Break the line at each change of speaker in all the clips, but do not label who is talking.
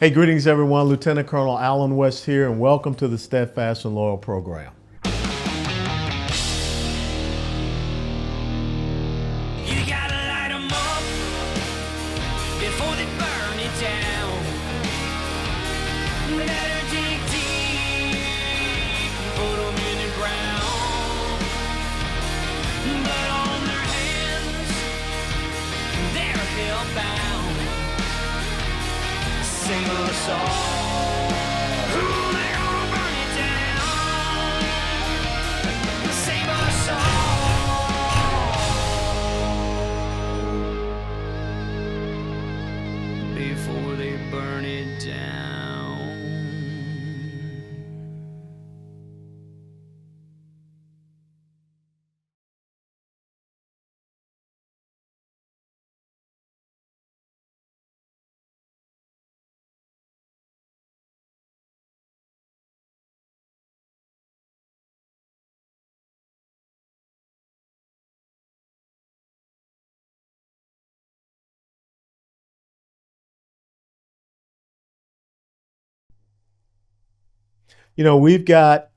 Hey, greetings everyone. Lieutenant Colonel Allen West here, and welcome to the Steadfast and Loyal program.
You gotta light 'em up before they burn it down. Better dig deep, put 'em in the ground. Blood on their hands, they're hellbound. Save us all. Ooh, they're gonna burn it down. Save us all before they burn it down.
You know, we've got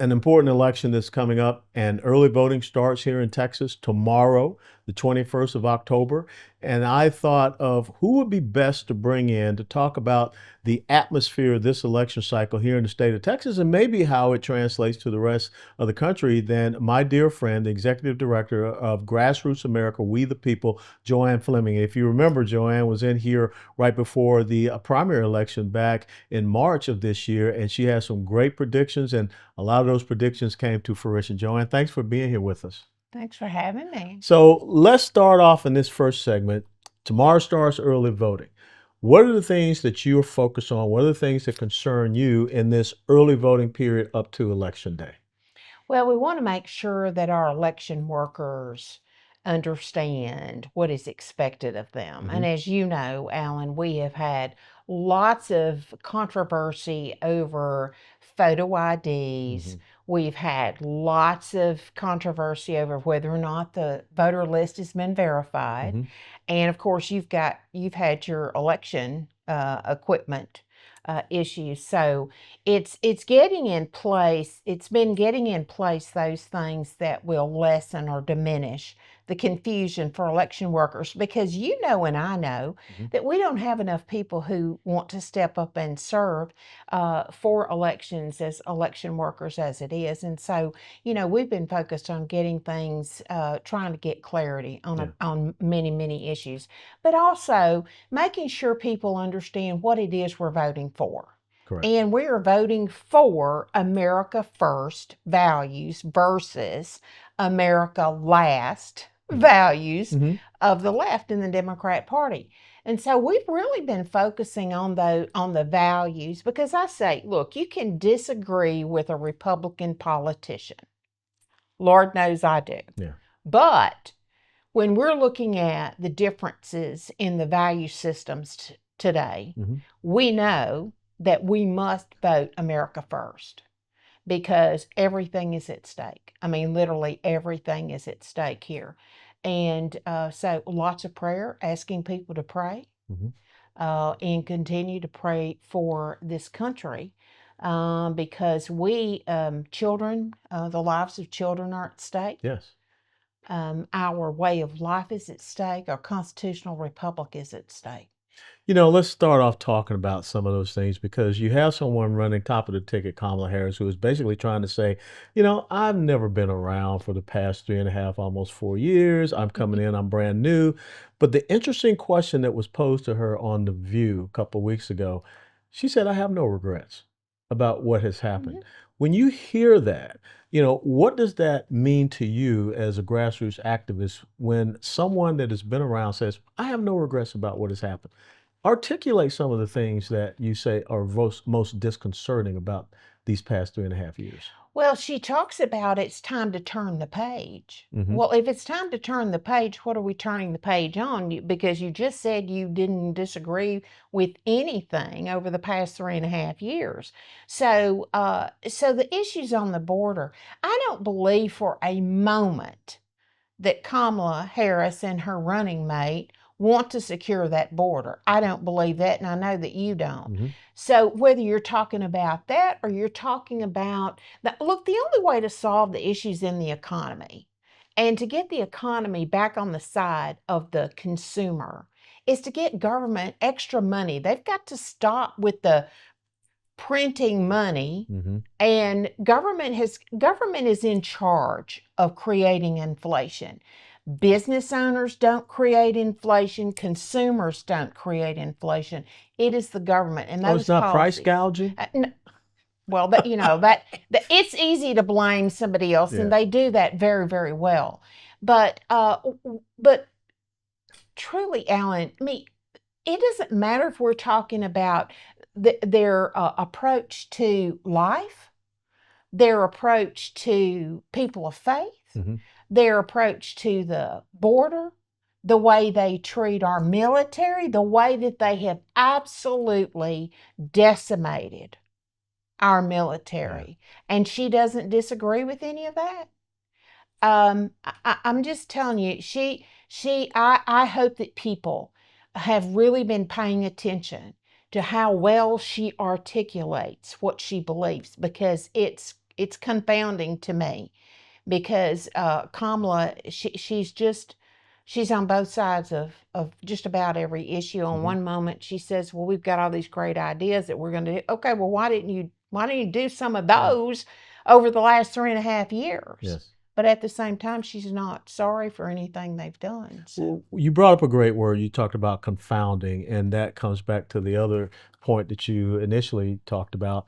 an important election that's coming up, and early voting starts here in Texas tomorrow, the 21st of October. And I thought of who would be best to bring in to talk about the atmosphere of this election cycle here in the state of Texas and maybe how it translates to the rest of the country than my dear friend, the executive director of Grassroots America, We the People, JoAnn Fleming. If you remember, JoAnn was in here right before the primary election back in March of this year, and she has some great predictions, and a lot of those predictions came to fruition. JoAnn, thanks for being here with us.
Thanks for having me.
So let's start off in this first segment. Tomorrow starts early voting. What are the things that you're focused on? What are the things that concern you in this early voting period up to Election Day?
Well, we want to make sure that our election workers understand what is expected of them. And as you know, Alan, we have had lots of controversy over photo IDs. We've had lots of controversy over whether or not the voter list has been verified. And of course, you've had your election equipment issues. So it's getting in place. It's been getting in place those things that will lessen or diminish the confusion for election workers, because you know and I know that we don't have enough people who want to step up and serve for elections as election workers as it is. And so, you know, we've been focused on getting things, trying to get clarity on many issues, but also making sure people understand what it is we're voting for.
Correct.
And we are voting for America First values versus America Last values of the left in the Democrat Party. And so we've really been focusing on the values, because I say, look, you can disagree with a Republican politician. Lord knows I do.
Yeah.
But when we're looking at the differences in the value systems today, we know that we must vote America First, because everything is at stake. I mean, literally everything is at stake here. And so lots of prayer, asking people to pray and continue to pray for this country, because children, the lives of children are at stake.
Yes.
Our way of life is at stake. Our constitutional republic is at stake.
You know, let's start off talking about some of those things, because you have someone running top of the ticket, Kamala Harris, who is basically trying to say, you know, I've never been around for the past 3.5, almost 4 years. I'm coming in, I'm brand new. But the interesting question that was posed to her on The View a couple of weeks ago, she said, I have no regrets about what has happened. When you hear that, you know, what does that mean to you as a grassroots activist when someone that has been around says, I have no regrets about what has happened? Articulate some of the things that you say are most disconcerting about these past 3.5 years.
Well, she talks about it's time to turn the page. Well, if it's time to turn the page, what are we turning the page on? Because you just said you didn't disagree with anything over the past 3.5 years. So the issues on the border, I don't believe for a moment that Kamala Harris and her running mate want to secure that border. I don't believe that, and I know that you don't.
Mm-hmm.
So whether you're talking about that or you're talking about that, look, the only way to solve the issues in the economy and to get the economy back on the side of the consumer is to get government extra money. They've got to stop with the printing money,
Mm-hmm.
and government is in charge of creating inflation. Business owners don't create inflation, consumers don't create inflation. It is the government and
Oh, it's
those
not price
policies.
gouging?
Well, that it's easy to blame somebody else,
Yeah.
and they do that very, very well. But truly, Alan, it doesn't matter if we're talking about their approach to life, their approach to people of faith,
Mm-hmm.
their approach to the border, the way they treat our military, the way that they have absolutely decimated our military. And she doesn't disagree with any of that. I'm just telling you, I hope that people have really been paying attention to how well she articulates what she believes, because it's confounding to me, because Kamala, she's on both sides of just about every issue. On
Mm-hmm.
one moment she says, well, we've got all these great ideas that we're going to do. Okay, well, why didn't you do some of those over the last 3.5 years?
Yes.
But at the same time, she's not sorry for anything they've done. So.
Well, you brought up a great word. You talked about confounding, and that comes back to the other point that you initially talked about.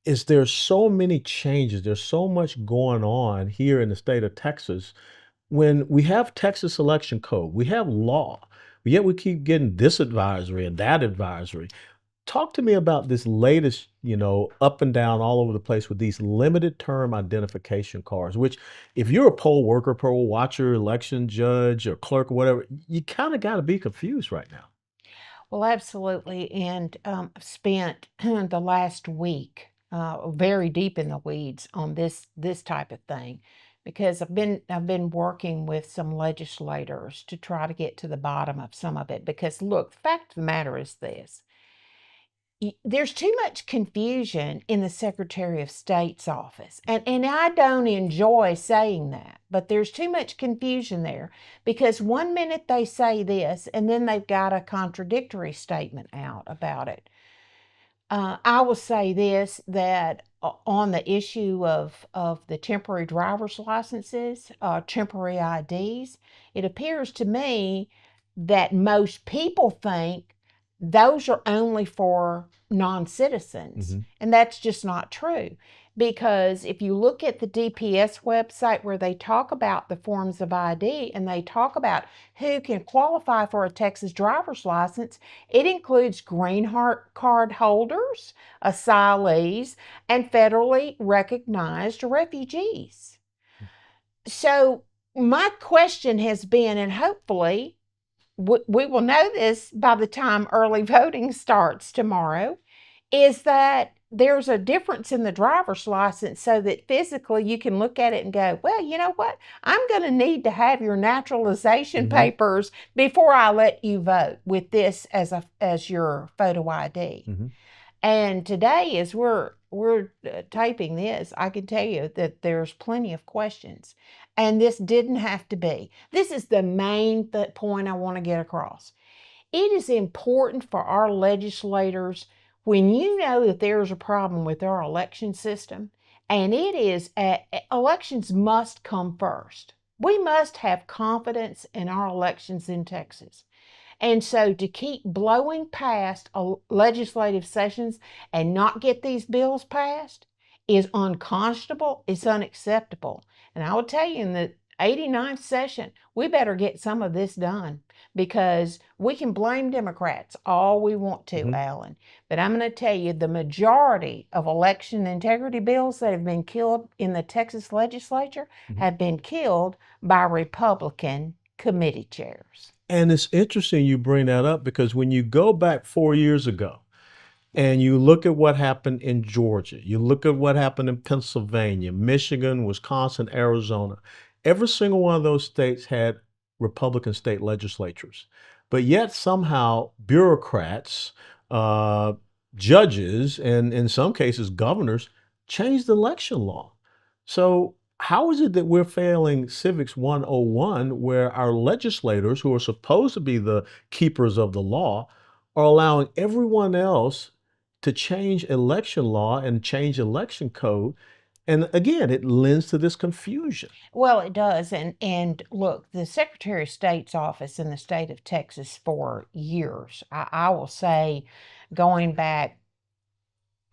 Is there's so many changes, there's so much going on here in the state of Texas. When we have Texas election code, we have law, but yet we keep getting this advisory and that advisory. Talk to me about this latest, up and down all over the place with these limited term identification cards, which if you're a poll worker, poll watcher, election judge, or clerk, or whatever, you kind of got to be confused right now.
Well, absolutely. And I've spent the last week very deep in the weeds on this type of thing, because I've been working with some legislators to try to get to the bottom of some of it. Because look, the fact of the matter is this: there's too much confusion in the Secretary of State's office. And I don't enjoy saying that, but there's too much confusion there, because one minute they say this and then they've got a contradictory statement out about it. I will say this, that on the issue of the temporary driver's licenses, temporary IDs, it appears to me that most people think those are only for non-citizens.
Mm-hmm.
And that's just not true. Because if you look at the DPS website, where they talk about the forms of ID and they talk about who can qualify for a Texas driver's license, it includes green card holders, asylees, and federally recognized refugees. So my question has been, and hopefully we will know this by the time early voting starts tomorrow, is that there's a difference in the driver's license, so that physically you can look at it and go, well, you know what? I'm going to need to have your naturalization
Mm-hmm.
papers before I let you vote with this as your photo ID.
Mm-hmm.
And today, as we're taping this, I can tell you that there's plenty of questions. And this didn't have to be. This is the main point I want to get across. It is important for our legislators, when you know that there's a problem with our election system, and it is, elections must come first. We must have confidence in our elections in Texas. And so to keep blowing past legislative sessions and not get these bills passed is unconscionable, it's unacceptable. And I will tell you, in the 89th session, we better get some of this done, because we can blame Democrats all we want to,
Mm-hmm.
Alan. But I'm going to tell you, the majority of election integrity bills that have been killed in the Texas legislature
Mm-hmm.
have been killed by Republican committee chairs.
And it's interesting you bring that up, because when you go back 4 years ago and you look at what happened in Georgia, you look at what happened in Pennsylvania, Michigan, Wisconsin, Arizona, every single one of those states had Republican state legislatures. but yet somehow bureaucrats, judges, and in some cases governors changed election law. So how is it that we're failing Civics 101 where our legislators, who are supposed to be the keepers of the law, are allowing everyone else to change election law and change election code? And again, it lends to this confusion.
Well, it does. And look, the Secretary of State's office in the state of Texas for years, I will say going back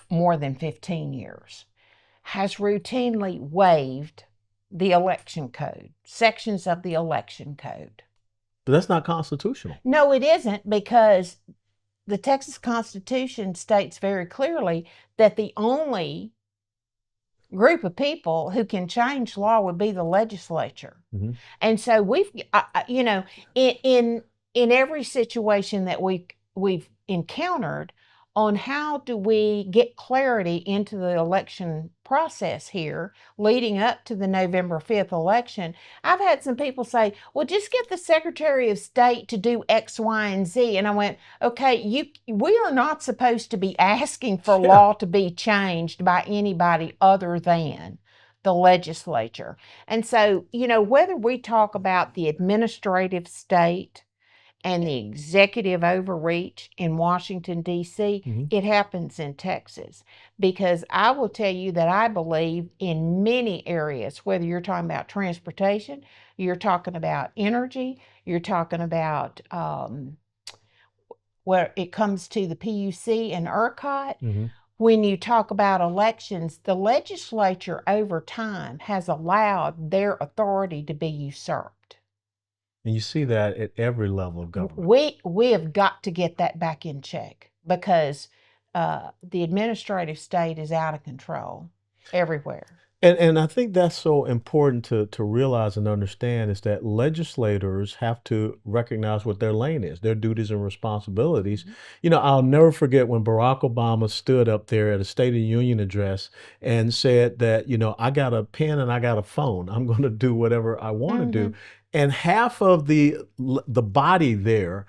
more than 15 years, has routinely waived the election code, sections of the election code.
But that's not constitutional.
No, it isn't, because the Texas Constitution states very clearly that the only group of people who can change law would be the legislature.
Mhm.
And so we've, you know, in every situation that we've encountered on how do we get clarity into the election process here leading up to the November 5th election, I've had some people say, well, just get the Secretary of State to do X, Y, and Z. And I went, okay, we are not supposed to be asking for law to be changed by anybody other than the legislature. And so, you know, whether we talk about the administrative state and the executive overreach in Washington, D.C., it happens in Texas. Because I will tell you that I believe in many areas, whether you're talking about transportation, you're talking about energy, you're talking about where it comes to the PUC and ERCOT, when you talk about elections, the legislature over time has allowed their authority to be usurped.
And you see that at every level of government.
We have got to get that back in check, because the administrative state is out of control everywhere.
And I think that's so important to realize and understand, is that legislators have to recognize what their lane is, their duties and responsibilities. You know, I'll never forget when Barack Obama stood up there at a State of the Union address and said that, you know, I got a pen and I got a phone. I'm going to do whatever I want to do. And half of the body there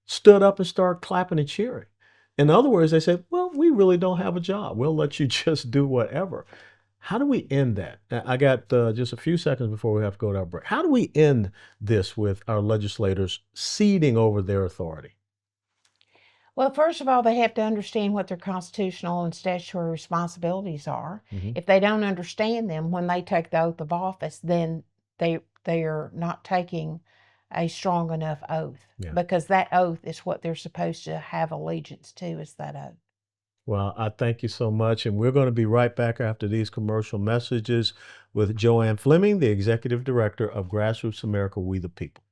stood up and started clapping and cheering. In other words, they said, well, we really don't have a job. We'll let you just do whatever. How do we end that? I got just a few seconds before we have to go to our break. How do we end this with our legislators ceding over their authority?
Well, first of all, they have to understand what their constitutional and statutory responsibilities are. If they don't understand them when they take the oath of office, then they are not taking a strong enough oath, because that oath is what they're supposed to have allegiance to, is that oath.
Well, I thank you so much. And we're going to be right back after these commercial messages with JoAnn Fleming, the Executive Director of Grassroots America, We the People.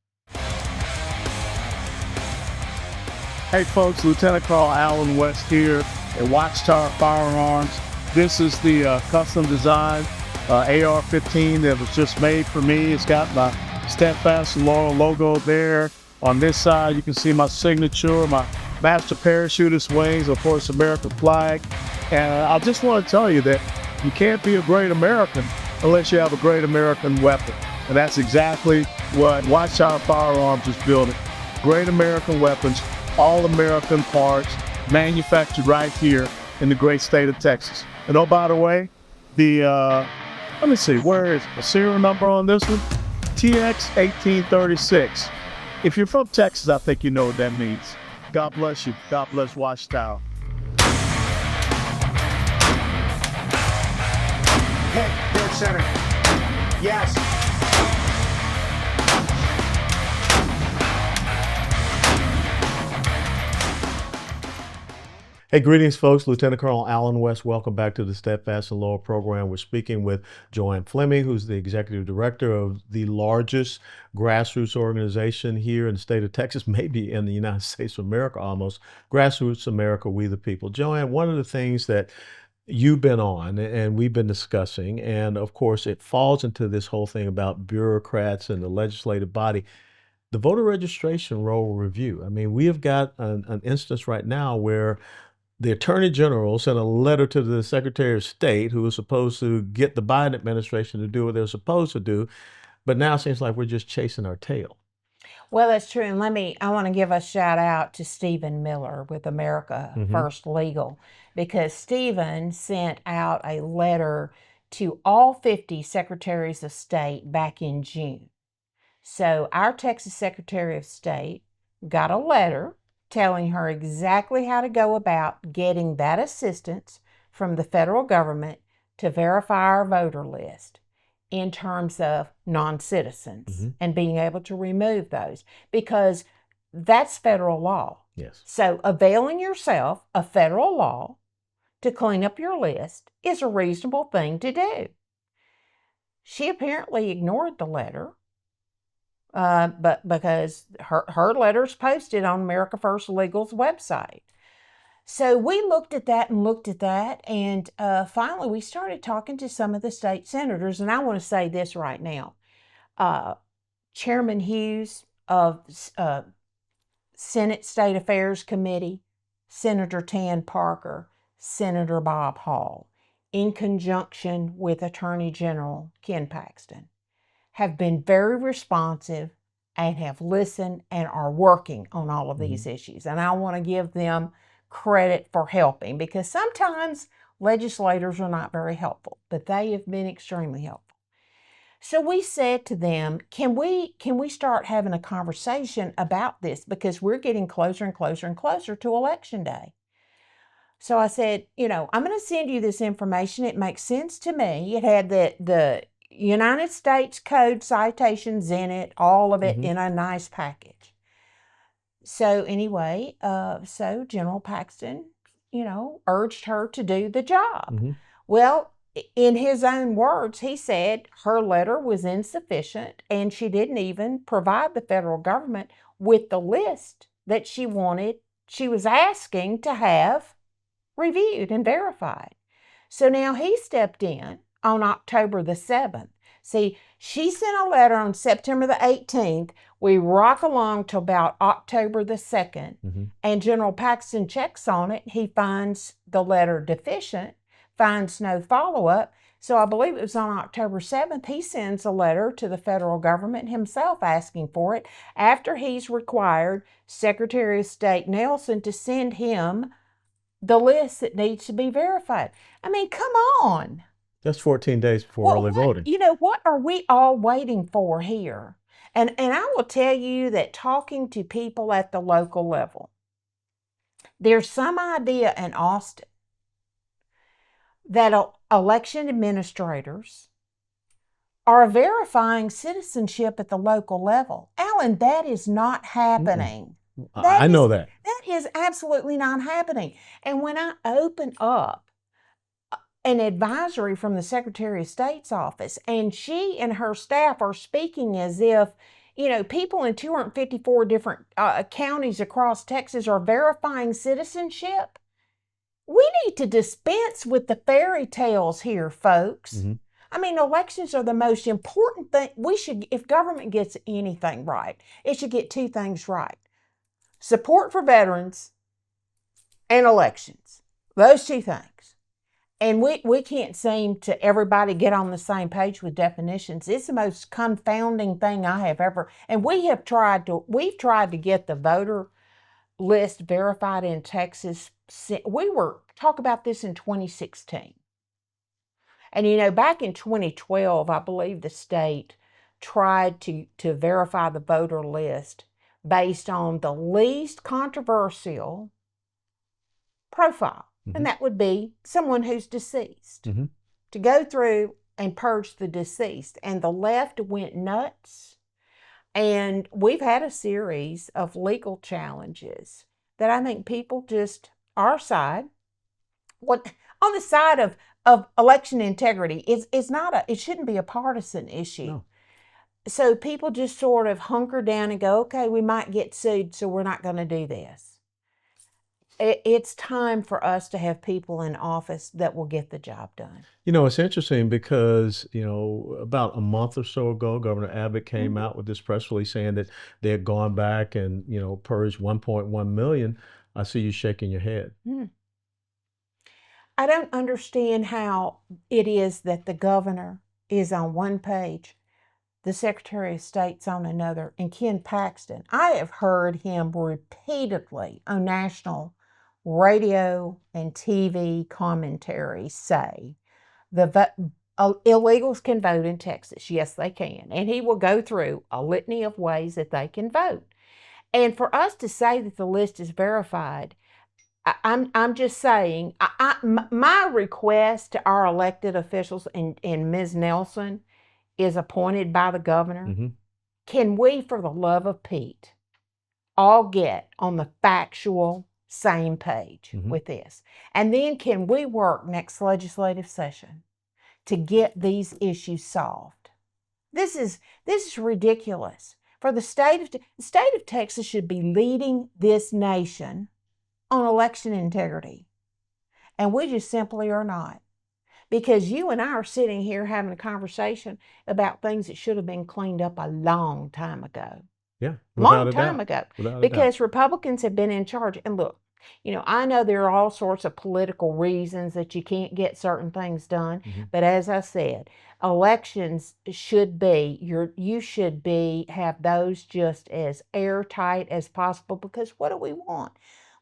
Hey folks, Lieutenant Colonel Alan West here at Watchtower Firearms. This is the custom design AR-15 that was just made for me. It's got my Steadfast and Laurel logo there. On this side, you can see my signature, my Master Parachutist wings, of course, American flag. And I just want to tell you that you can't be a great American unless you have a great American weapon. And that's exactly what Watchtower Firearms is building. Great American weapons, all American parts, manufactured right here in the great state of Texas. And oh, by the way, the, let me see, where is the serial number on this one? TX 1836. If you're from Texas, I think you know what that means. God bless you. God bless Watchtower.
Hit, dead center. Yes.
Hey, greetings, folks. Lieutenant Colonel Alan West. Welcome back to the Steadfast and Laurel program. We're speaking with JoAnn Fleming, who's the Executive Director of the largest grassroots organization here in the state of Texas, maybe in the United States of America almost, Grassroots America, We the People. JoAnn, one of the things that you've been on and we've been discussing, and of course it falls into this whole thing about bureaucrats and the legislative body, the voter registration roll review. I mean, we have got an instance right now where the Attorney General sent a letter to the Secretary of State, who was supposed to get the Biden administration to do what they're supposed to do, but now it seems like we're just chasing our tail.
Well, that's true. And I want to give a shout out to Stephen Miller with America First Legal, because Stephen sent out a letter to all 50 secretaries of state back in June. So our Texas Secretary of State got a letter telling her exactly how to go about getting that assistance from the federal government to verify our voter list in terms of non-citizens and being able to remove those, because that's federal law.
Yes.
So availing yourself of federal law to clean up your list is a reasonable thing to do. She apparently ignored the letter, but because her letter's posted on America First Legal's website. So we looked at that, and finally we started talking to some of the state senators. And I want to say this right now. Chairman Hughes of Senate State Affairs Committee, Senator Tan Parker, Senator Bob Hall, in conjunction with Attorney General Ken Paxton, have been very responsive and have listened and are working on all of these issues. And I want to give them credit for helping, because sometimes legislators are not very helpful, but they have been extremely helpful. So we said to them, can we start having a conversation about this, because we're getting closer and closer and closer to Election Day. So I said, I'm going to send you this information. It makes sense to me. It had the United States Code citations in it, all of it in a nice package. So anyway, so General Paxton, urged her to do the job. Well, in his own words, he said her letter was insufficient and she didn't even provide the federal government with the list that she was asking to have reviewed and verified. So now he stepped in on October the 7th. See, she sent a letter on September the 18th. We rock along to about October the 2nd, and General Paxton checks on it. He finds the letter deficient, finds no follow-up. So I believe it was on October 7th, he sends a letter to the federal government himself asking for it, after he's required Secretary of State Nelson to send him the list that needs to be verified. I mean, come on.
That's 14 days before early voting.
What are we all waiting for here? And I will tell you that talking to people at the local level, there's some idea in Austin that election administrators are verifying citizenship at the local level. Alan, that is not happening.
I know that.
That is absolutely not happening. And when I open up an advisory from the Secretary of State's office, and she and her staff are speaking as if, people in 254 different counties across Texas are verifying citizenship. We need to dispense with the fairy tales here, folks. I mean, elections are the most important thing. If government gets anything right, it should get two things right: support for veterans and elections. Those two things. And we can't seem to everybody get on the same page with definitions. It's the most confounding thing I have ever. And we've tried to get the voter list verified in Texas. Talk about this in 2016. And back in 2012, I believe the state tried to verify the voter list based on the least controversial profile. And that would be someone who's deceased. To go through and purge the deceased. And the left went nuts. And we've had a series of legal challenges that I think people our side, on the side of election integrity, it shouldn't be a partisan issue.
No.
So people just sort of hunker down and go, okay, we might get sued, so we're not going to do this. It's time for us to have people in office that will get the job done.
It's interesting because, about a month or so ago, Governor Abbott came out with this press release saying that they had gone back and, purged 1.1 million. I see you shaking your head.
I don't understand how it is that the governor is on one page The Secretary of State's on another, and Ken Paxton. I have heard him repeatedly on national radio and TV commentary say illegals can vote in Texas. Yes, they can. And he will go through a litany of ways that they can vote. And for us to say that the list is verified, I'm just saying, my request to our elected officials and Ms. Nelson is appointed by the governor.
Mm-hmm.
Can we, for the love of Pete, all get on the factual same page
Mm-hmm.
with this? And then can we work next legislative session to get these issues solved? This is ridiculous. For the state of Texas should be leading this nation on election integrity. And we just simply are not. Because you and I are sitting here having a conversation about things that should have been cleaned up a long time ago.
Yeah,
Long time ago.
Without a doubt.
Because Republicans have been in charge. And look, I know there are all sorts of political reasons that you can't get certain things done.
Mm-hmm.
But as I said, elections should be, you should have those just as airtight as possible. Because what do we want?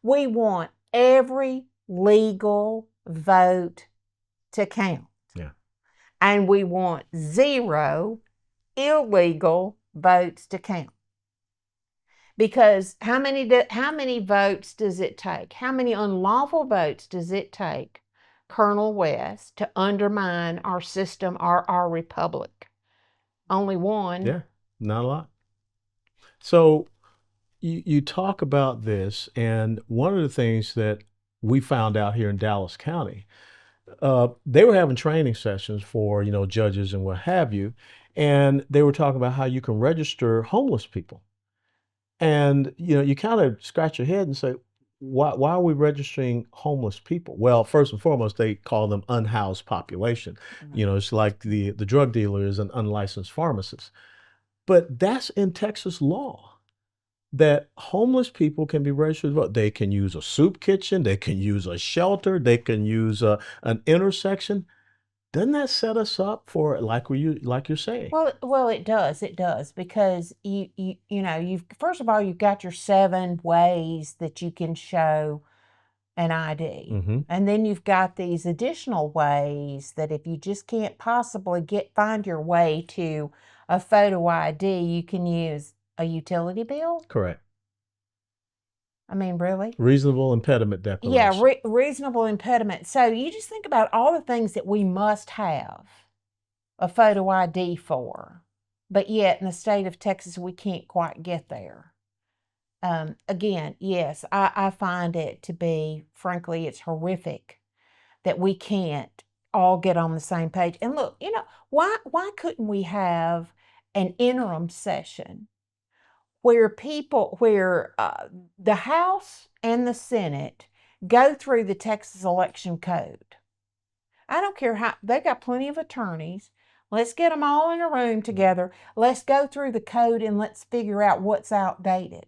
We want every legal vote to count.
Yeah.
And we want 0 illegal votes to count. Because how many votes does it take? How many unlawful votes does it take, Colonel West, to undermine our system, our republic? Only one.
Yeah, not a lot. So you talk about this, and one of the things that we found out here in Dallas County, they were having training sessions for, judges and what have you, and they were talking about how you can register homeless people. And, you kind of scratch your head and say, why are we registering homeless people? Well, first and foremost, they call them unhoused population.
Mm-hmm.
It's like the drug dealer is an unlicensed pharmacist. But that's in Texas law, that homeless people can be registered to vote. They can use a soup kitchen, they can use a shelter, they can use an intersection. Doesn't that set us up for, like you're saying?
Well, it does. It does, because you've first of all, you've got your 7 ways that you can show an ID,
Mm-hmm.
and then you've got these additional ways that if you just can't possibly find your way to a photo ID, you can use a utility bill.
Correct.
I mean, really?
Reasonable impediment declaration.
Yeah, reasonable impediment. So you just think about all the things that we must have a photo ID for, but yet in the state of Texas, we can't quite get there. Again, yes, I find it to be, frankly, it's horrific that we can't all get on the same page. And look, why couldn't we have an interim session where the House and the Senate go through the Texas election code? I don't care how, they got plenty of attorneys. Let's get them all in a room together. Let's go through the code and let's figure out what's outdated.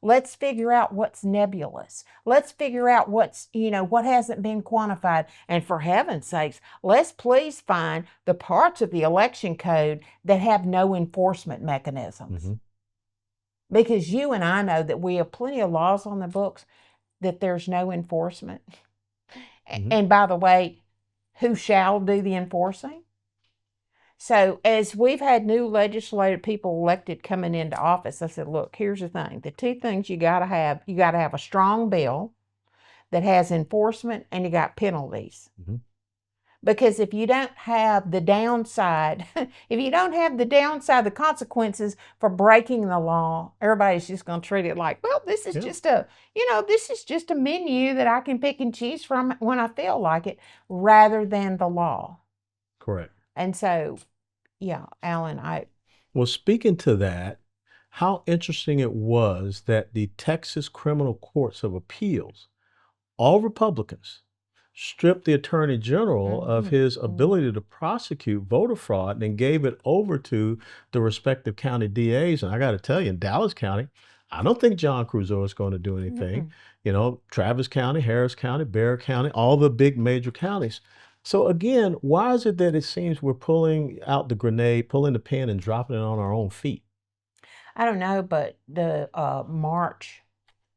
Let's figure out what's nebulous. Let's figure out what's, what hasn't been quantified. And for heaven's sakes, let's please find the parts of the election code that have no enforcement mechanisms.
Mm-hmm.
Because you and I know that we have plenty of laws on the books that there's no enforcement. Mm-hmm. And by the way, who shall do the enforcing? So as we've had new legislative people elected coming into office, I said, look, here's the thing. The 2 things you got to have a strong bill that has enforcement, and you got penalties.
Mm-hmm.
Because if you don't have the downside, the consequences for breaking the law, everybody's just going to treat it like, well, this is just a menu that I can pick and choose from when I feel like it, rather than the law.
Correct.
And so, yeah, Alan,
Well, speaking to that, how interesting it was that the Texas Criminal Courts of Appeals, all Republicans, stripped the Attorney General of his ability to prosecute voter fraud and gave it over to the respective county DAs. And I got to tell you, in Dallas County, I don't think John Creuzot is going to do anything. Travis County, Harris County, Bexar County, all the big major counties. So again, why is it that it seems we're pulling out the grenade, pulling the pin and dropping it on our own feet?
I don't know, but the March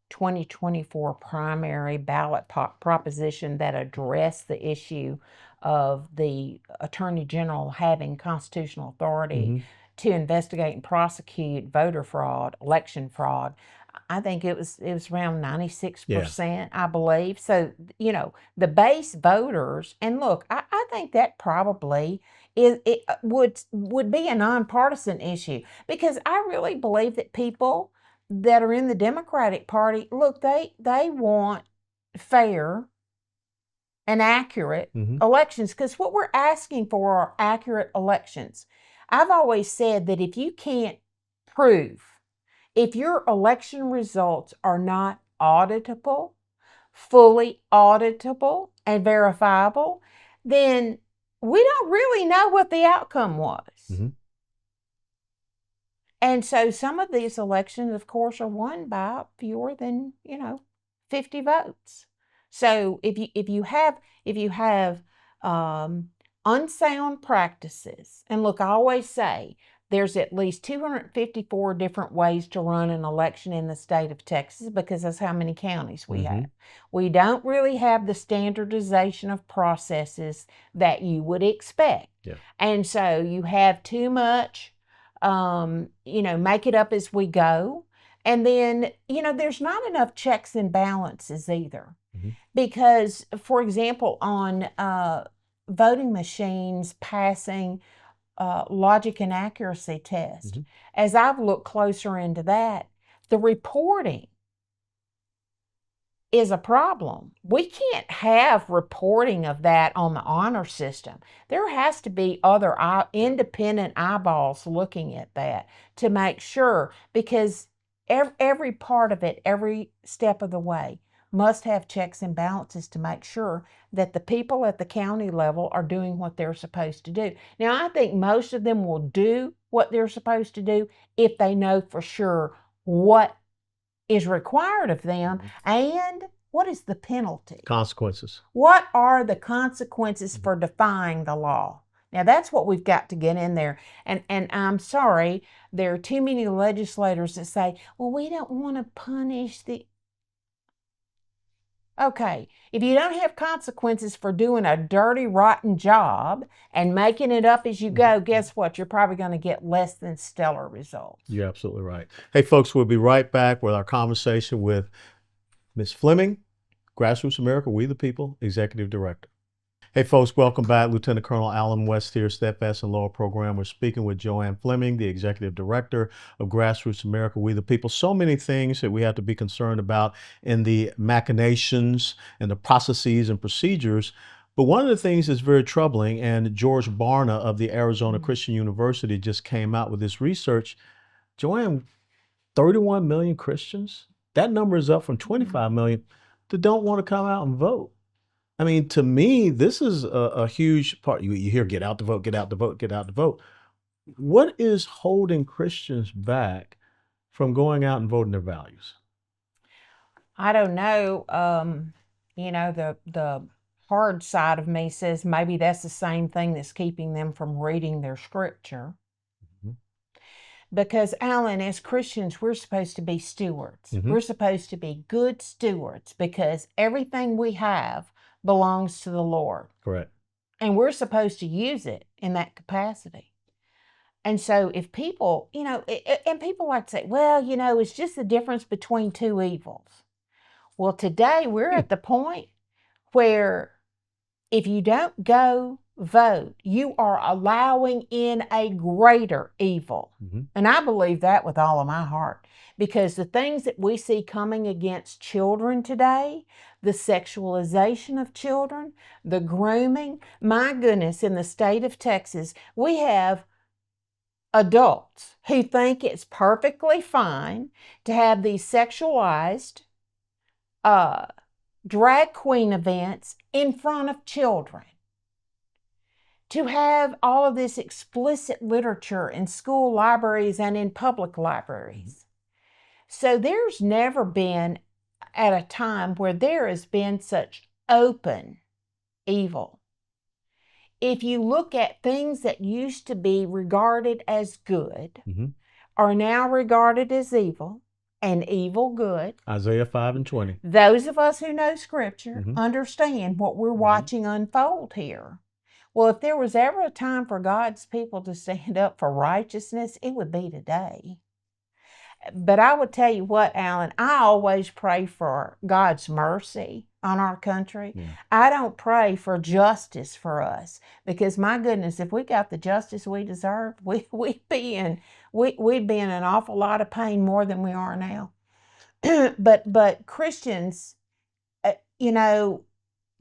2024 primary ballot proposition that addressed the issue of the Attorney General having constitutional authority to investigate and prosecute voter fraud, election fraud. I think it was around 96%, I believe. So, you know, the base voters, and look, I think that probably would be a nonpartisan issue, because I really believe that people that are in the Democratic Party, look, they want fair and accurate elections, because what we're asking for are accurate elections. I've always said that if you can't prove, if your election results are not auditable, fully auditable and verifiable, then we don't really know what the outcome was. And so some of these elections, of course, are won by fewer than, 50 votes. So if you have unsound practices, and look, I always say there's at least 254 different ways to run an election in the state of Texas, because that's how many counties we have. We don't really have the standardization of processes that you would expect. And so you have too much, make it up as we go. And then, there's not enough checks and balances either. Because, for example, on voting machines passing logic and accuracy test, as I've looked closer into that, the reporting is a problem. We can't have reporting of that on the honor system. There has to be other independent eyeballs looking at that to make sure, because every part of it, every step of the way, must have checks and balances to make sure that the people at the county level are doing what they're supposed to do. Now, I think most of them will do what they're supposed to do if they know for sure what is required of them, and what is the penalty?
Consequences.
What are the consequences for defying the law? Now, that's what we've got to get in there. And I'm sorry, there are too many legislators that say, well, we don't want to punish the... Okay, if you don't have consequences for doing a dirty, rotten job and making it up as you go, guess what? You're probably going to get less than stellar results.
You're absolutely right. Hey, folks, we'll be right back with our conversation with Ms. Fleming, Grassroots America, We the People, Executive Director. Hey, folks, welcome back. Lieutenant Colonel Alan West here, Steadfast and Lower Program. We're speaking with JoAnn Fleming, the Executive Director of Grassroots America, We the People. So many things that we have to be concerned about in the machinations and the processes and procedures. But one of the things that's very troubling, and George Barna of the Arizona Christian University just came out with this research. JoAnn, 31 million Christians? That number is up from 25 million that don't want to come out and vote. I mean, to me, this is a huge part. You hear, get out to vote, get out to vote, get out to vote. What is holding Christians back from going out and voting their values?
I don't know. The hard side of me says maybe that's the same thing that's keeping them from reading their scripture. Because, Alan, as Christians, we're supposed to be stewards. We're supposed to be good stewards, because everything we have belongs to the Lord.
Correct.
And we're supposed to use it in that capacity. And so if people, and people like to say, well, it's just the difference between two evils. Well, today we're at the point where if you don't go vote, you are allowing in a greater evil. And I believe that with all of my heart, because the things that we see coming against children today, the sexualization of children, the grooming, my goodness, in the state of Texas, we have adults who think it's perfectly fine to have these sexualized drag queen events in front of children, to have all of this explicit literature in school libraries and in public libraries. So there's never been at a time where there has been such open evil if you look at things that used to be regarded as good
Mhm.
are now regarded as evil, and evil good.
Isaiah 5:20.
Those of us who know Scripture
Mhm.
understand what we're watching unfold here. Well, if there was ever a time for God's people to stand up for righteousness, it would be today. But I would tell you what, Alan, I always pray for God's mercy on our country.
Yeah.
I don't pray for justice for us because, my goodness, if we got the justice we deserve, we'd be in an awful lot of pain more than we are now. but Christians, you know,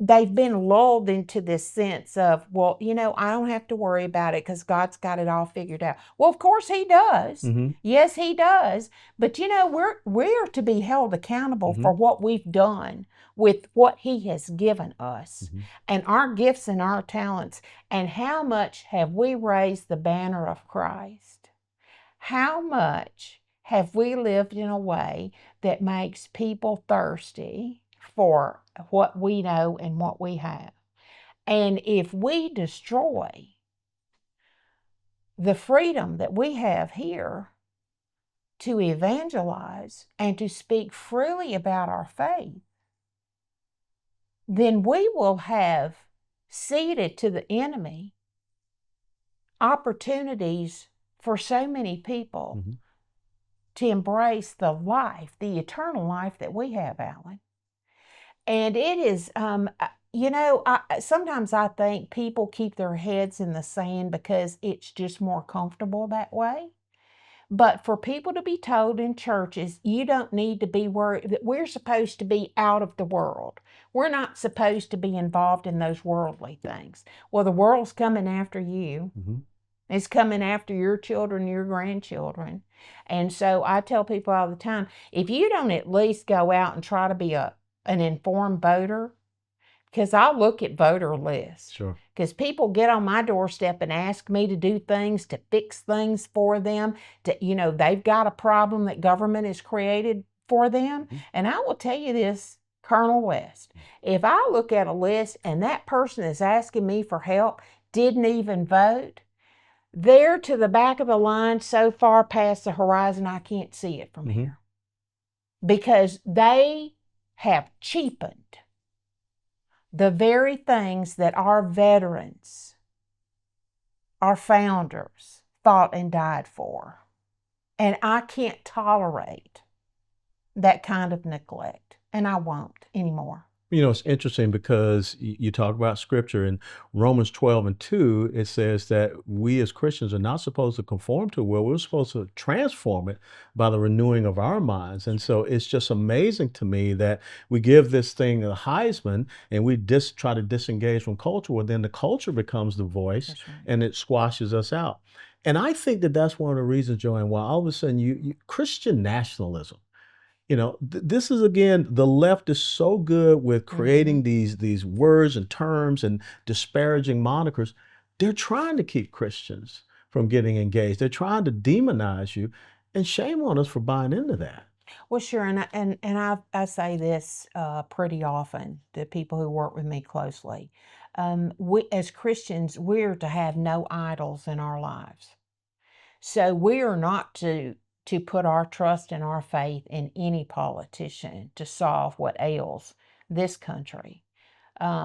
they've been lulled into this sense of, well, you know, I don't have to worry about it because God's got it all figured out. Well, of course he does.
Mhm.
Yes, he does. But you know, we're to be held accountable for what we've done with what he has given us and our gifts and our talents. And how much have we raised the banner of Christ? How much have we lived in a way that makes people thirsty for what we know and what we have? And if we destroy the freedom that we have here to evangelize and to speak freely about our faith, then we will have ceded to the enemy opportunities for so many people to embrace the life, the eternal life that we have, Alan. And it is, you know, sometimes I think people keep their heads in the sand because it's just more comfortable that way. But for people to be told in churches, you don't need to be worried, that we're supposed to be out of the world. We're not supposed to be involved in those worldly things. Well, the world's coming after you. It's coming after your children, your grandchildren. And so I tell people all the time, if you don't at least go out and try to be an informed voter, because I'll look at voter lists.
Sure.
Because people get on my doorstep and ask me to do things, to fix things for them. You know, they've got a problem that government has created for them. And I will tell you this, Colonel West, if I look at a list and that person is asking me for help, didn't even vote, they're to the back of the line so far past the horizon I can't see it from here. Because they have cheapened the very things that our veterans, our founders, fought and died for. And I can't tolerate that kind of neglect, and I won't anymore.
You know, it's interesting because you talk about scripture in Romans 12:2, it says that we as Christians are not supposed to conform to the world. We're supposed to transform it by the renewing of our minds. And so it's just amazing to me that we give this thing a Heisman and we try to disengage from culture. Well, then the culture becomes the voice and it squashes us out. And I think that that's one of the reasons, JoAnn, why all of a sudden Christian nationalism, you know, this is, again, the left is so good with creating these words and terms and disparaging monikers. They're trying to keep Christians from getting engaged. They're trying to demonize you, and shame on us for buying into that.
Well, sure, and I say this pretty often to people who work with me closely. We, as Christians, we're to have no idols in our lives. So we are not to put our trust and our faith in any politician to solve what ails this country.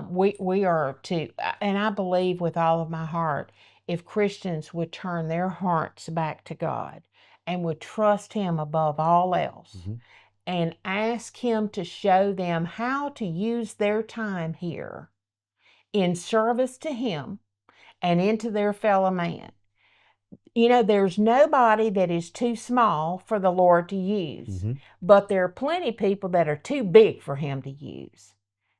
We are to, and I believe with all of my heart, if Christians would turn their hearts back to God and would trust Him above all else and ask Him to show them how to use their time here in service to Him and into their fellow man. You know, there's nobody that is too small for the Lord to use, but there are plenty of people that are too big for Him to use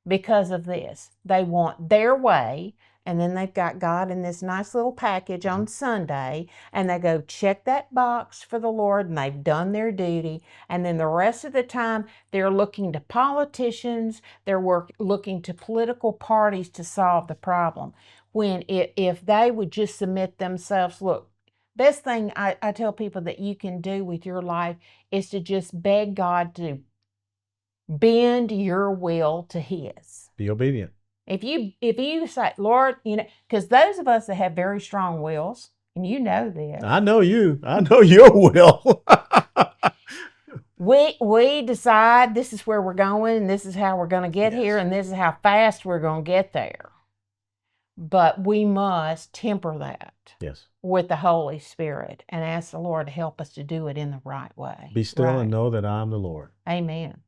because of this. They want their way, and then they've got God in this nice little package on Sunday, and they go check that box for the Lord, and they've done their duty, and then the rest of the time they're looking to politicians, they're looking to political parties to solve the problem. When if they would just submit themselves, look, best thing I tell people that you can do with your life is to just beg God to bend your will to His.
Be obedient.
If you say, Lord, because those of us that have very strong wills, and you know this,
I know you. I know your will.
we decide this is where we're going, and this is how we're going to get
Yes.
here, and this is how fast we're going to get there. But we must temper that
Yes.
with the Holy Spirit and ask the Lord to help us to do it in the right way.
Be still
Right.
and know that I'm the Lord.
Amen.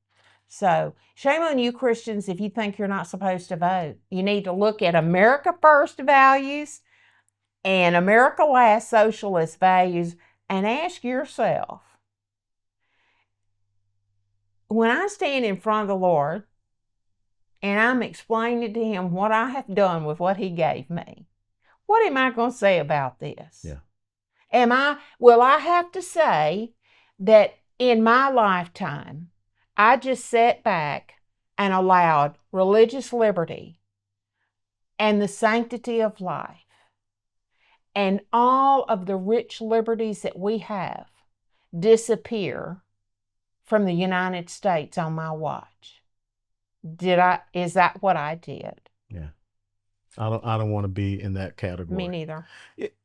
So, shame on you, Christians, if you think you're not supposed to vote. You need to look at America First values and America Last socialist values and ask yourself, when I stand in front of the Lord and I'm explaining to him what I have done with what he gave me, what am I going to say about this?
Yeah.
Will I have to say that in my lifetime, I just sat back and allowed religious liberty and the sanctity of life and all of the rich liberties that we have disappear from the United States on my watch? Is that what I did?
Yeah. I don't want to be in that category.
Me neither.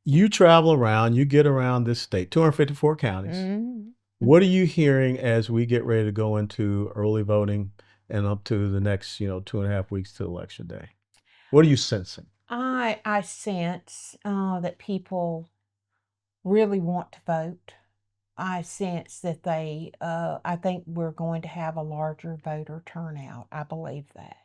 You travel around, you get around this state, 254 counties.
Mm-hmm.
What are you hearing as we get ready to go into early voting and up to the next, 2.5 weeks to Election Day? What are you sensing?
I sense that people really want to vote. I sense that I think we're going to have a larger voter turnout. I believe that.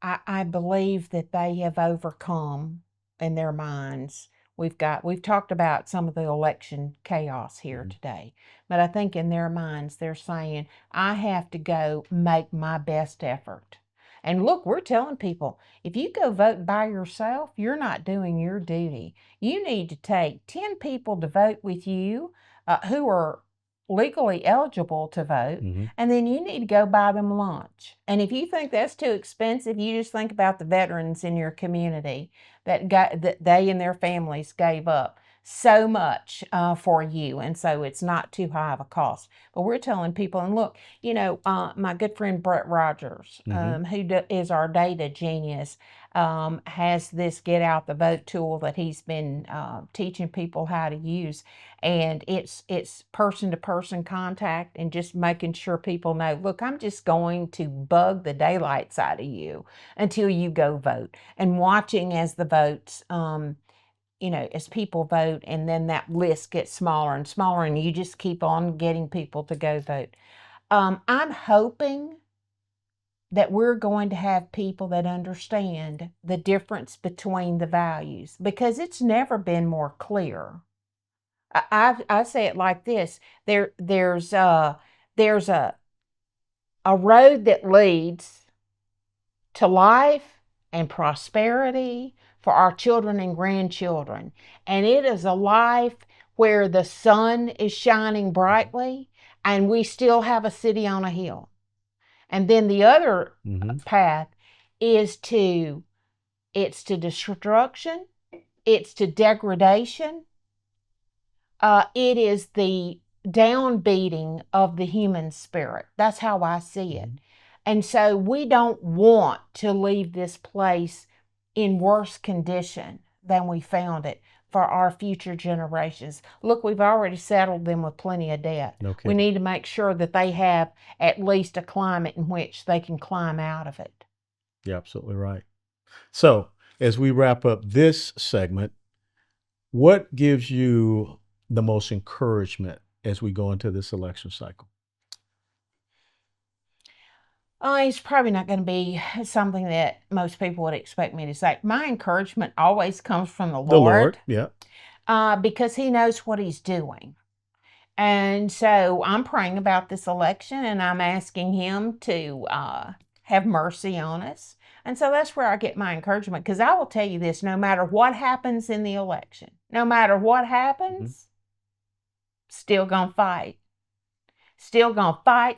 I believe that they have overcome in their minds. We've talked about some of the election chaos here today, but I think in their minds they're saying, I have to go make my best effort. And look, we're telling people, if you go vote by yourself, you're not doing your duty. You need to take 10 people to vote with you who are legally eligible to vote, and then you need to go buy them lunch. And if you think that's too expensive, you just think about the veterans in your community that they and their families gave up so much for you, and so it's not too high of a cost. But we're telling people, and look, my good friend Brett Rogers, who is our data genius, has this Get Out the Vote tool that he's been teaching people how to use, and it's person-to-person contact and just making sure people know, look, I'm just going to bug the daylights out of you until you go vote, and watching as the votes as people vote, and then that list gets smaller and smaller, and you just keep on getting people to go vote. I'm hoping that we're going to have people that understand the difference between the values, because it's never been more clear. I say it like this: there's a road that leads to life and prosperity for our children and grandchildren. And it is a life where the sun is shining brightly and we still have a city on a hill. And then the other path is it's to destruction, it's to degradation. It is the downbeating of the human spirit. That's how I see it. And so we don't want to leave this place in worse condition than we found it for our future generations. Look, we've already saddled them with plenty of debt.
Okay.
We need to make sure that they have at least a climate in which they can climb out of it.
You're absolutely right. So, as we wrap up this segment, what gives you the most encouragement as we go into this election cycle?
It's probably not going to be something that most people would expect me to say. My encouragement always comes from the Lord.
Yeah.
Because he knows what he's doing. And so I'm praying about this election, and I'm asking him to have mercy on us. And so that's where I get my encouragement, because I will tell you this: no matter what happens in the election, no matter what happens, still gonna fight. Still gonna fight.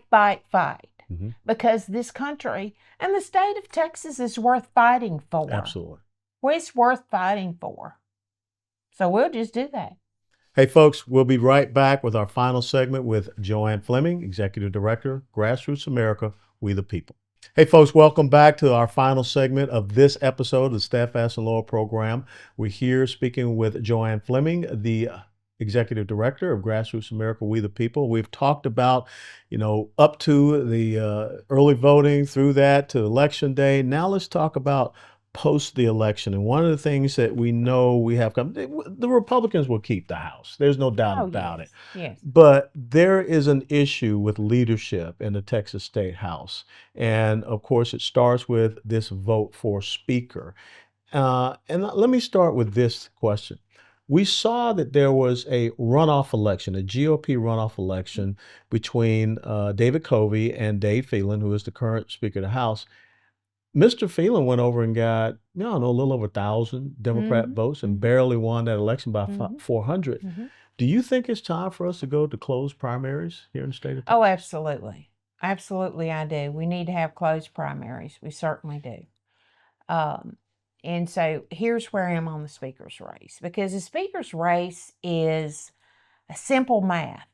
Because this country and the state of Texas is worth fighting for.
Absolutely.
Well, it's worth fighting for. So we'll just do that.
Hey, folks, we'll be right back with our final segment with JoAnn Fleming, Executive Director, Grassroots America, We the People. Hey, folks, welcome back to our final segment of this episode of the Steadfast and Loyal program. We're here speaking with JoAnn Fleming, the Executive Director of Grassroots America, We the People. We've talked about, up to the early voting, through that to Election Day. Now let's talk about post the election. And one of the things that we know we have come, the Republicans will keep the House. There's no doubt
Oh,
about it.
yes.
But there is an issue with leadership in the Texas State House. And of course, it starts with this vote for Speaker. And let me start with this question. We saw that there was a runoff election, a GOP runoff election between David Covey and Dade Phelan, who is the current Speaker of the House. Mr. Phelan went over and got, I don't know, a little over 1,000 Democrat votes and barely won that election by 400. Do you think it's time for us to go to closed primaries here in the state of Texas?
Oh, absolutely. Absolutely, I do. We need to have closed primaries. We certainly do. And so here's where I am on the speaker's race, because the speaker's race is a simple math.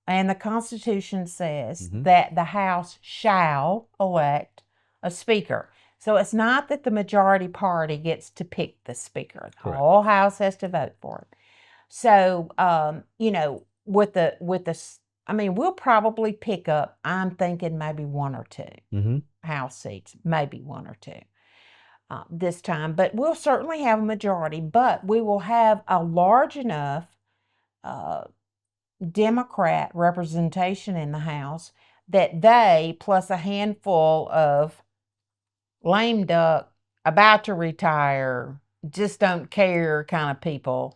And the Constitution says that the House shall elect a speaker. So it's not that the majority party gets to pick the speaker. The
Correct.
whole House has to vote for it. So, we'll probably pick up, I'm thinking maybe one or two House seats, maybe one or two this time. But we'll certainly have a majority, but we will have a large enough Democrat representation in the House that they, plus a handful of lame duck, about to retire, just don't care kind of people,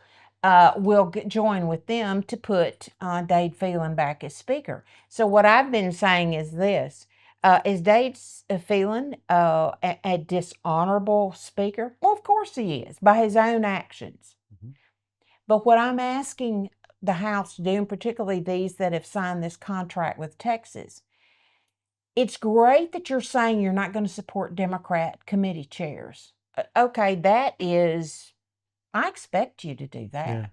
will join with them to put Dade Phelan back as Speaker. So what I've been saying is this. Is Dade Phelan a dishonorable Speaker? Well, of course he is, by his own actions. But what I'm asking the House to do, and particularly these that have signed this contract with Texas, it's great that you're saying you're not going to support Democrat committee chairs. Okay, I expect you to do that.
Yeah.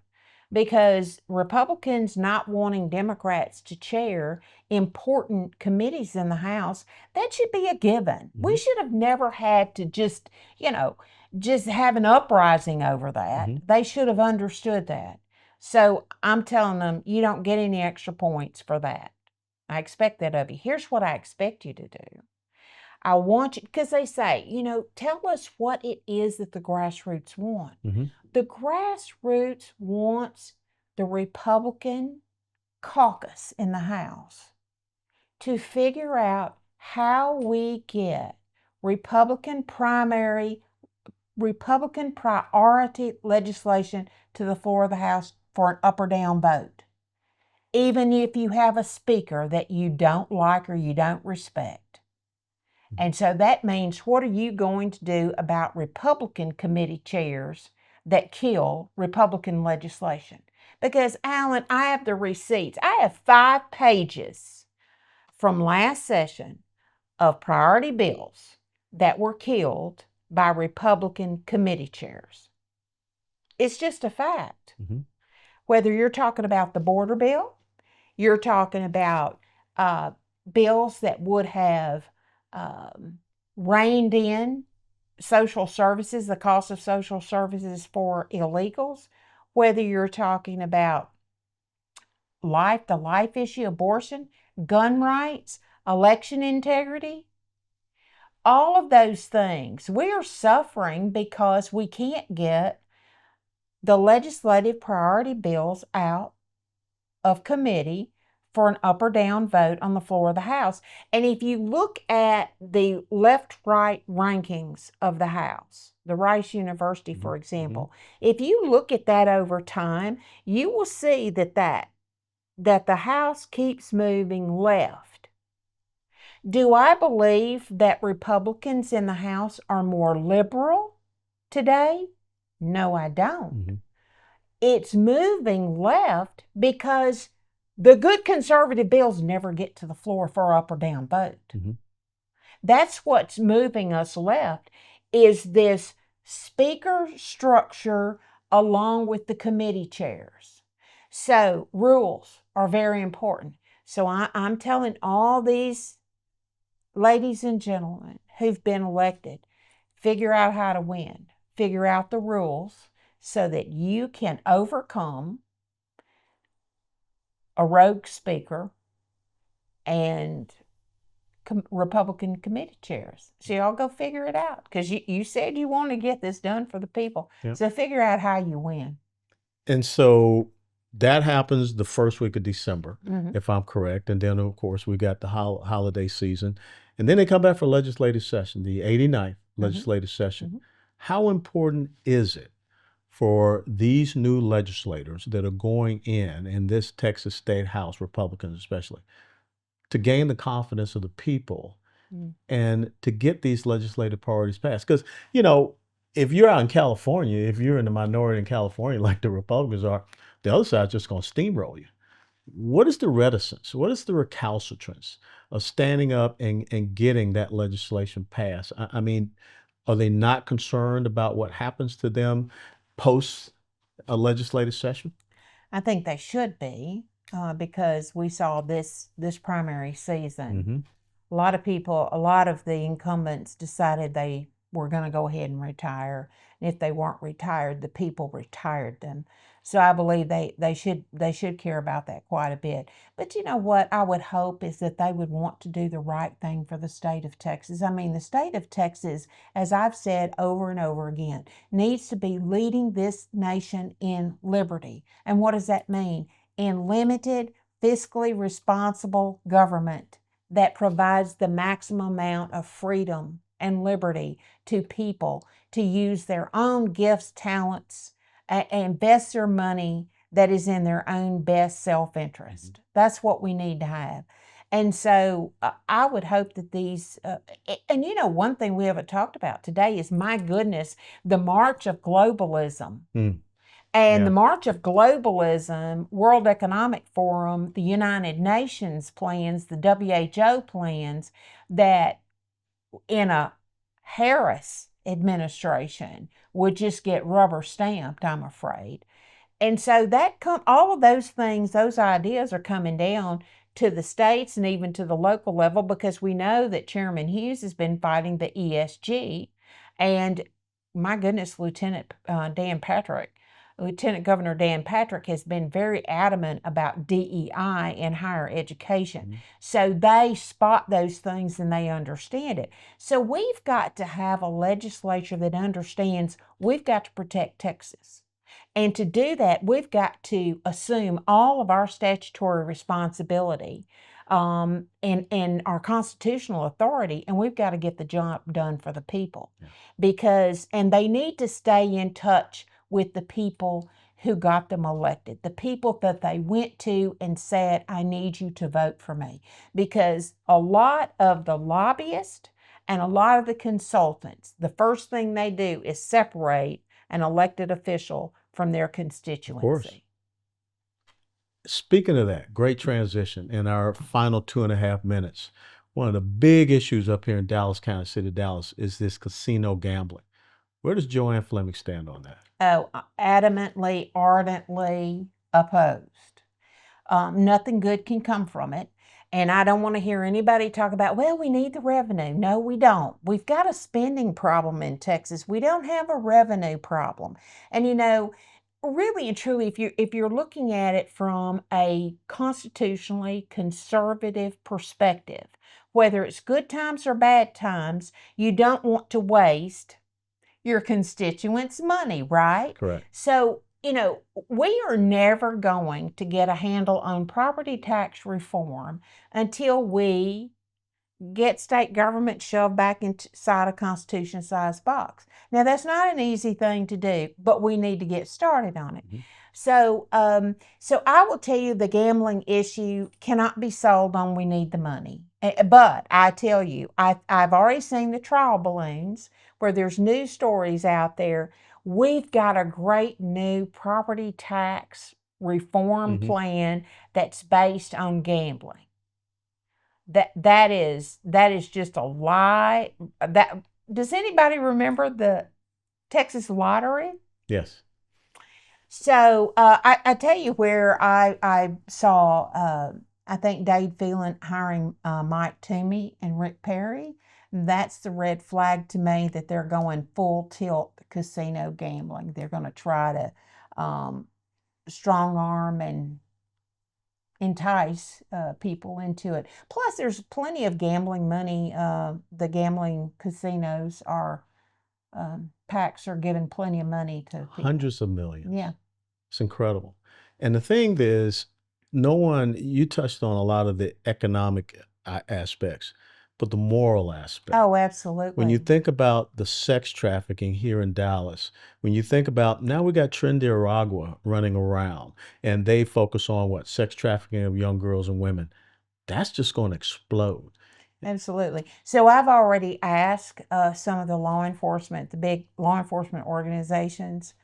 Because Republicans not wanting Democrats to chair important committees in the House, that should be a given. We should have never had to just have an uprising over that. They should have understood that. So I'm telling them, you don't get any extra points for that. I expect that of you. Here's what I expect you to do. I want you, because they say, tell us what it is that the grassroots want. The grassroots wants the Republican caucus in the House to figure out how we get Republican priority legislation to the floor of the House for an up or down vote, even if you have a speaker that you don't like or you don't respect. And so that means, what are you going to do about Republican committee chairs that kill Republican legislation? Because, Alan, I have the receipts. I have 5 pages from last session of priority bills that were killed by Republican committee chairs. It's just a fact. Whether you're talking about the border bill, you're talking about bills that would have reined in social services, the cost of social services for illegals, whether you're talking about the life issue, abortion, gun rights, election integrity, all of those things. We are suffering because we can't get the legislative priority bills out of committee for an up or down vote on the floor of the House. And if you look at the left-right rankings of the House, the Rice University, for example, if you look at that over time, you will see that the House keeps moving left. Do I believe that Republicans in the House are more liberal today? No, I don't. It's moving left because the good conservative bills never get to the floor for up or down vote. That's what's moving us left, is this speaker structure along with the committee chairs. So rules are very important. So I'm telling all these ladies and gentlemen who've been elected, figure out how to win, figure out the rules so that you can overcome a rogue speaker and Republican committee chairs. So y'all go figure it out, because you said you want to get this done for the people.
Yep.
So figure out how you win.
And so that happens the first week of December,
Mhm.
if I'm correct. And then, of course, we got the holiday season. And then they come back for legislative session, the 89th legislative session.
Mhm.
How important is it for these new legislators that are going in this Texas State House, Republicans especially, to gain the confidence of the people and to get these legislative priorities passed? Because, you know, if you're out in California, if you're in the minority in California like the Republicans are, the other side's just going to steamroll you. What is the reticence? What is the recalcitrance of standing up and getting that legislation passed? I mean, are they not concerned about what happens to them post a legislative session?
I think they should be, because we saw this primary season. A lot of people, a lot of the incumbents decided they were going to go ahead and retire. And if they weren't retired, the people retired them. So I believe they should care about that quite a bit. But you know what I would hope is that they would want to do the right thing for the state of Texas. I mean, the state of Texas, as I've said over and over again, needs to be leading this nation in liberty. And what does that mean? In limited, fiscally responsible government that provides the maximum amount of freedom and liberty to people to use their own gifts, talents, and invest their money that is in their own best self-interest. That's what we need to have. And so I would hope that these, and you know, one thing we haven't talked about today is, my goodness, the march of globalism. And the march of globalism, World Economic Forum, the United Nations plans, the WHO plans, that in a Harris administration would just get rubber stamped, I'm afraid. And so all of those things, those ideas are coming down to the states and even to the local level, because we know that Chairman Hughes has been fighting the ESG. And my goodness, Lieutenant Governor Dan Patrick has been very adamant about DEI in higher education. So they spot those things and they understand it. So we've got to have a legislature that understands we've got to protect Texas. And to do that, we've got to assume all of our statutory responsibility and our constitutional authority, and we've got to get the job done for the people. And they need to stay in touch with the people who got them elected, the people that they went to and said, I need you to vote for me. Because a lot of the lobbyists and a lot of the consultants, the first thing they do is separate an elected official from their constituency. Of course.
Speaking of that, great transition in our final 2.5 minutes. One of the big issues up here in Dallas County, city of Dallas, is this casino gambling. Where does JoAnn Fleming stand on that?
Oh, adamantly, ardently opposed. Nothing good can come from it. And I don't want to hear anybody talk about, well, we need the revenue. No, we don't. We've got a spending problem in Texas. We don't have a revenue problem. And you know, really and truly, if you're looking at it from a constitutionally conservative perspective, whether it's good times or bad times, you don't want to waste your constituents' money, right?
Correct.
So, you know, we are never going to get a handle on property tax reform until we get state government shoved back inside a Constitution-sized box. Now, that's not an easy thing to do, but we need to get started on it. So I will tell you, the gambling issue cannot be solved on we need the money. But I tell you, I've already seen the trial balloons where there's news stories out there. We've got a great new property tax reform plan that's based on gambling. That is just a lie. Does anybody remember the Texas lottery?
Yes.
So I tell you where I saw I think Dade Phelan hiring Mike Toomey and Rick Perry, that's the red flag to me that they're going full tilt casino gambling. They're going to try to strong arm and entice people into it. Plus, there's plenty of gambling money. The gambling casinos are, PACs are giving plenty of money to people.
Hundreds of millions.
Yeah.
It's incredible. And the thing is, you touched on a lot of the economic aspects, but the moral aspect.
Oh, absolutely.
When you think about the sex trafficking here in Dallas, when you think about, now we got Trinidad running around and they focus on what? Sex trafficking of young girls and women. That's just going to explode.
Absolutely. So I've already asked some of the big law enforcement organizations,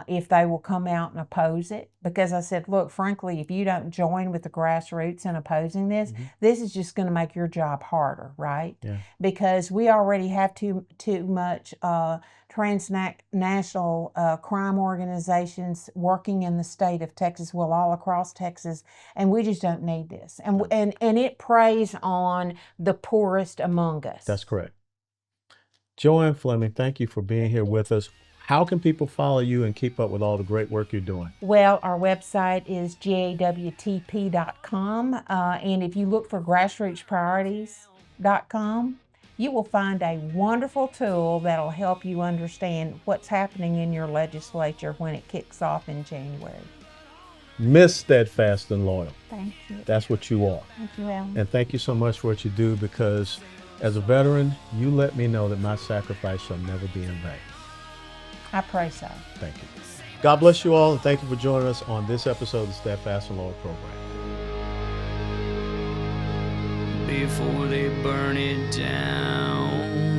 if they will come out and oppose it. Because I said, look, frankly, if you don't join with the grassroots in opposing this, this is just going to make your job harder, right?
Yeah.
Because we already have too much transnational crime organizations working in the state of Texas, well, all across Texas, and we just don't need this. And it preys on the poorest among us.
That's correct. JoAnn Fleming, thank you for being here with us. How can people follow you and keep up with all the great work you're doing?
Well, our website is gawtp.com. And if you look for grassrootspriorities.com, you will find a wonderful tool that'll help you understand what's happening in your legislature when it kicks off in January.
Miss Steadfast and Loyal.
Thank you.
That's what you are.
Thank you, Alan.
And thank you so much for what you do, because as a veteran, you let me know that my sacrifice shall never be in vain.
I pray so.
Thank you. God bless you all, and thank you for joining us on this episode of the Steadfast and Loyal program.
Before they burn it down.